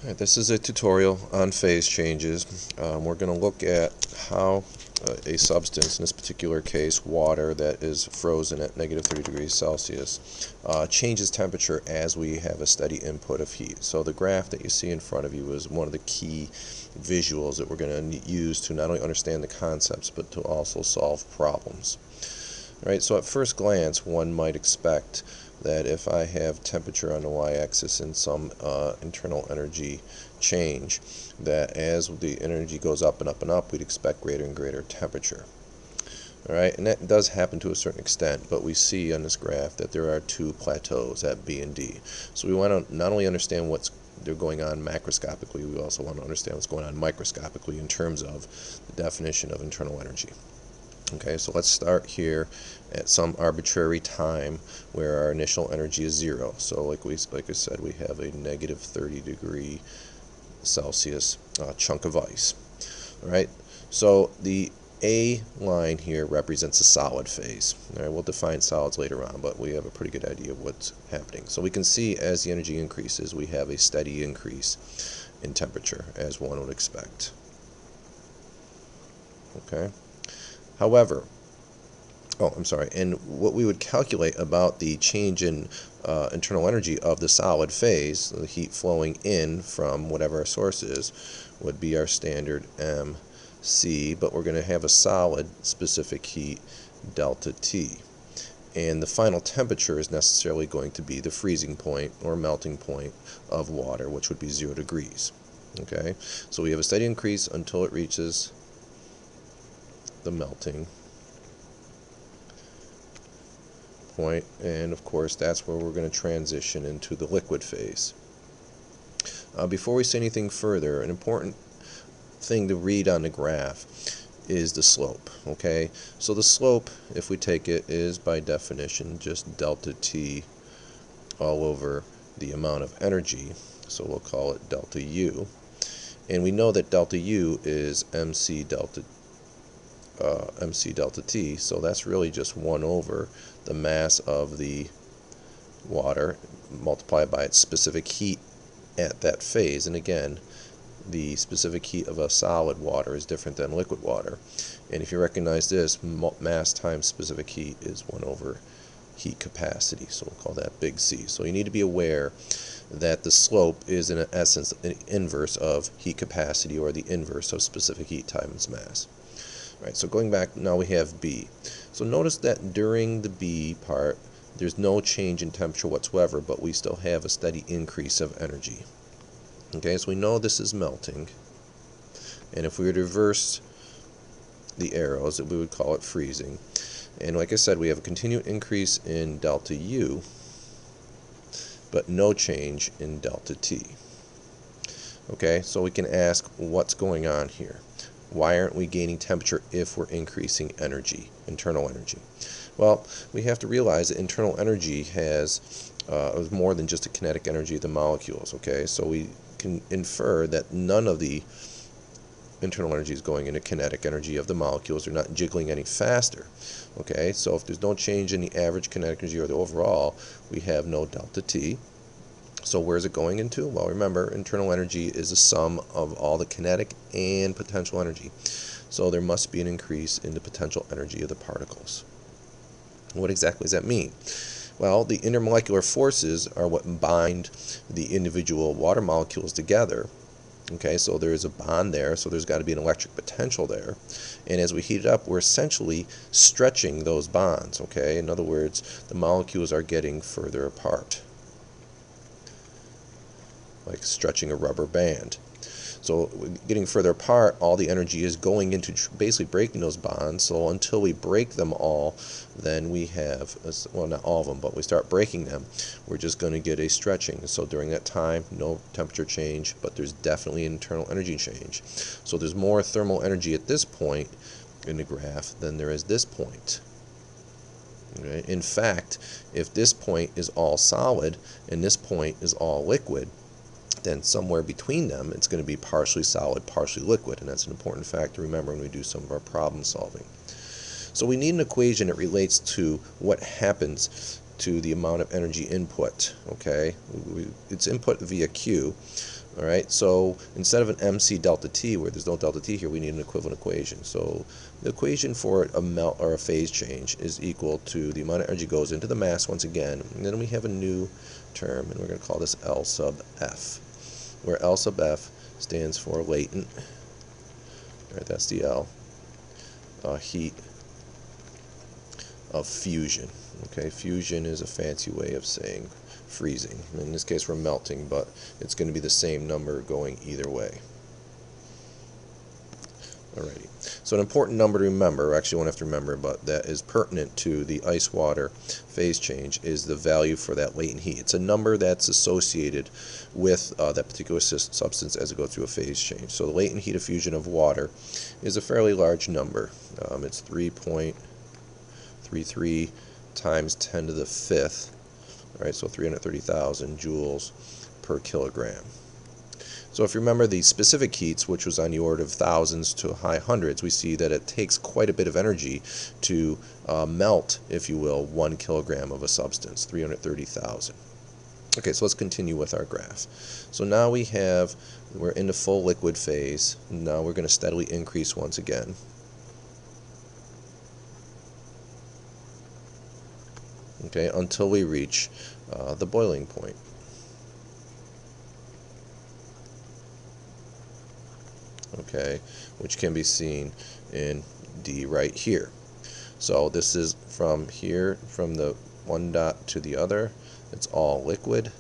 Alright, this is a tutorial on phase changes. We're going to look at how a substance, in this particular case water that is frozen at negative 30 degrees Celsius, changes temperature as we have a steady input of heat. So the graph that you see in front of you is one of the key visuals that we're going to use to not only understand the concepts but to also solve problems. Right, so at first glance one might expect that if I have temperature on the y-axis and some internal energy change, that as the energy goes up and up and up, we'd expect greater and greater temperature. Alright, and that does happen to a certain extent, but we see on this graph that there are two plateaus at B and D. So we want to not only understand what's going on macroscopically, we also want to understand what's going on microscopically in terms of the definition of internal energy. Okay, so let's start here at some arbitrary time where our initial energy is 0. So like I said, we have a negative 30 degree Celsius chunk of ice. All right, so the A line here represents a solid phase. All right, we'll define solids later on, but we have a pretty good idea of what's happening. So we can see as the energy increases, we have a steady increase in temperature, as one would expect. Okay. However, and what we would calculate about the change in internal energy of the solid phase, the heat flowing in from whatever our source is, would be our standard MC, but we're going to have a solid specific heat, delta T. And the final temperature is necessarily going to be the freezing point or melting point of water, which would be 0 degrees. Okay, so we have a steady increase until it reaches the melting point, and of course that's where we're going to transition into the liquid phase. Before we say anything further, an important thing to read on the graph is the slope. Okay, so the slope, if we take it, is by definition just delta T all over the amount of energy, so we'll call it delta U, and we know that delta U is MC delta T, so that's really just 1 over the mass of the water multiplied by its specific heat at that phase. And again, the specific heat of a solid water is different than liquid water, and if you recognize this, mass times specific heat is 1 over heat capacity, so we'll call that big C. So you need to be aware that the slope is in essence an inverse of heat capacity, or the inverse of specific heat times mass. Right, so going back, now we have B. So notice that during the B part, there's no change in temperature whatsoever, but we still have a steady increase of energy. Okay, so we know this is melting, and if we were to reverse the arrows, we would call it freezing. And like I said, we have a continued increase in delta U, but no change in delta T. Okay, so we can ask, what's going on here? Why aren't we gaining temperature if we're increasing energy, internal energy? Well, we have to realize that internal energy has more than just the kinetic energy of the molecules. Okay, so we can infer that none of the internal energy is going into kinetic energy of the molecules. They're not jiggling any faster. Okay, so if there's no change in the average kinetic energy or the overall, we have no delta T. So where is it going into? Well, remember, internal energy is a sum of all the kinetic and potential energy. So there must be an increase in the potential energy of the particles. What exactly does that mean? Well, the intermolecular forces are what bind the individual water molecules together. Okay, so there is a bond there, so there's got to be an electric potential there. And as we heat it up, we're essentially stretching those bonds. Okay, in other words, the molecules are getting further apart, like stretching a rubber band. So getting further apart, all the energy is going into basically breaking those bonds. So until we break them all, then we have, well, not all of them, but we start breaking them, we're just going to get a stretching. So during that time, no temperature change, but there's definitely internal energy change. So there's more thermal energy at this point in the graph than there is this point. Okay? In fact, if this point is all solid and this point is all liquid, then somewhere between them it's going to be partially solid, partially liquid, and that's an important fact to remember when we do some of our problem solving. So we need an equation that relates to what happens to the amount of energy input. Okay, it's input via Q, All right, so instead of an MC delta T, where there's no delta T here, we need an equivalent equation. So the equation for a melt or a phase change is equal to the amount of energy goes into the mass once again, and then we have a new term, and we're going to call this L sub F, where L sub F stands for latent. All right, that's the L. Heat of fusion. Okay, fusion is a fancy way of saying freezing. In this case, we're melting, but it's going to be the same number going either way. Alrighty. So an important number to remember, actually you won't have to remember, but that is pertinent to the ice-water phase change, is the value for that latent heat. It's a number that's associated with that particular substance as it goes through a phase change. So the latent heat of fusion of water is a fairly large number. It's 3.33 times 10 to the 5th, right? So 330,000 joules per kilogram. So if you remember the specific heats, which was on the order of thousands to high hundreds, we see that it takes quite a bit of energy to melt, if you will, 1 kilogram of a substance, 330,000. Okay, so let's continue with our graph. So now we're in the full liquid phase. Now we're going to steadily increase once again. Okay, until we reach the boiling point. Okay, which can be seen in D right here. So this is from here, from the one dot to the other, it's all liquid,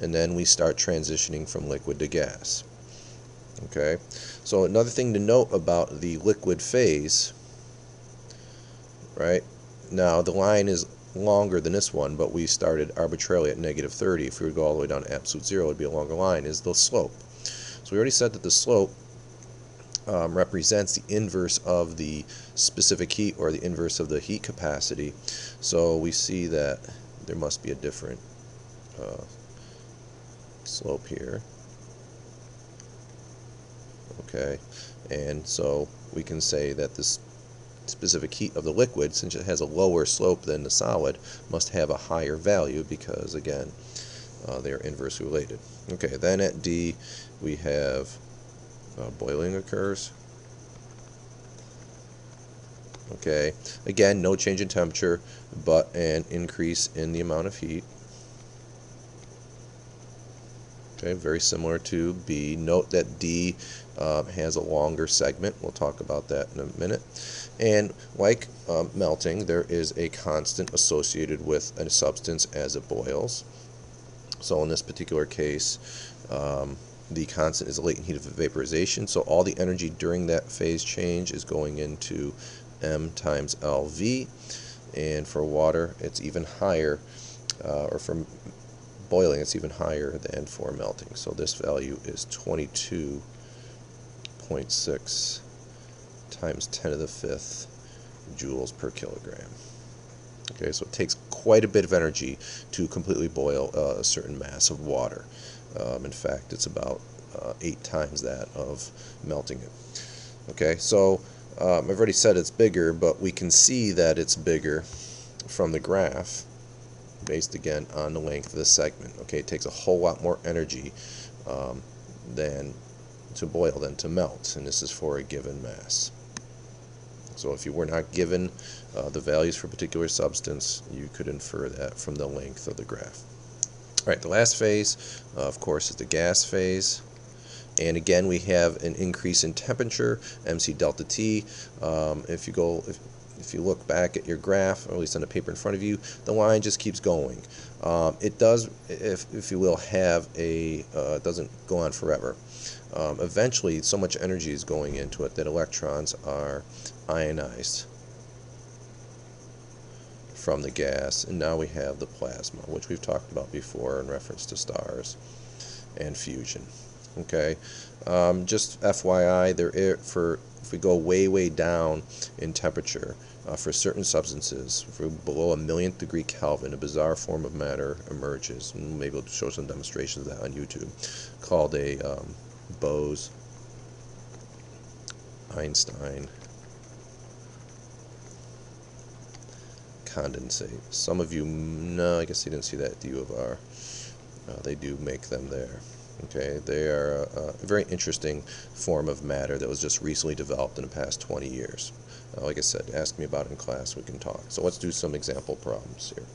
and then we start transitioning from liquid to gas. Okay, so another thing to note about the liquid phase, right? Now the line is longer than this one, but we started arbitrarily at -30. If we would go all the way down to absolute zero, it would be a longer line, is the slope. So we already said that the slope represents the inverse of the specific heat, or the inverse of the heat capacity. So we see that there must be a different slope here. Okay, and so we can say that this specific heat of the liquid, since it has a lower slope than the solid, must have a higher value because, again, they are inversely related. Okay, then at D we have boiling occurs. Okay, again, no change in temperature, but an increase in the amount of heat. Okay, very similar to B. Note that D has a longer segment. We'll talk about that in a minute. And like melting, there is a constant associated with a substance as it boils. So in this particular case, the constant is the latent heat of vaporization, so all the energy during that phase change is going into M times LV, and for water it's even higher, or for boiling it's even higher than for melting. So this value is 22.6 times 10 to the 5th joules per kilogram. Okay, so it takes quite a bit of energy to completely boil a certain mass of water. In fact, it's about 8 times that of melting it. Okay, so I've already said it's bigger, but we can see that it's bigger from the graph based again on the length of the segment. Okay, it takes a whole lot more energy than to boil than to melt, and this is for a given mass. So if you were not given the values for a particular substance, you could infer that from the length of the graph. Alright, the last phase, of course, is the gas phase. And again, we have an increase in temperature, MC delta T. If you look back at your graph, or at least on the paper in front of you, the line just keeps going. It does, if you will, have a, it doesn't go on forever. Eventually, so much energy is going into it that electrons are ionized from the gas, and now we have the plasma, which we've talked about before in reference to stars and fusion. Okay, just FYI, if we go way down in temperature for certain substances, for below 1,000,000th degree Kelvin, a bizarre form of matter emerges, and maybe we'll show some demonstrations of that on YouTube, called a Bose-Einstein condensate. Some of you, no, I guess you didn't see that at the U of R. They do make them there. Okay, they are a very interesting form of matter that was just recently developed in the past 20 years. Like I said, ask me about it in class, we can talk. So let's do some example problems here.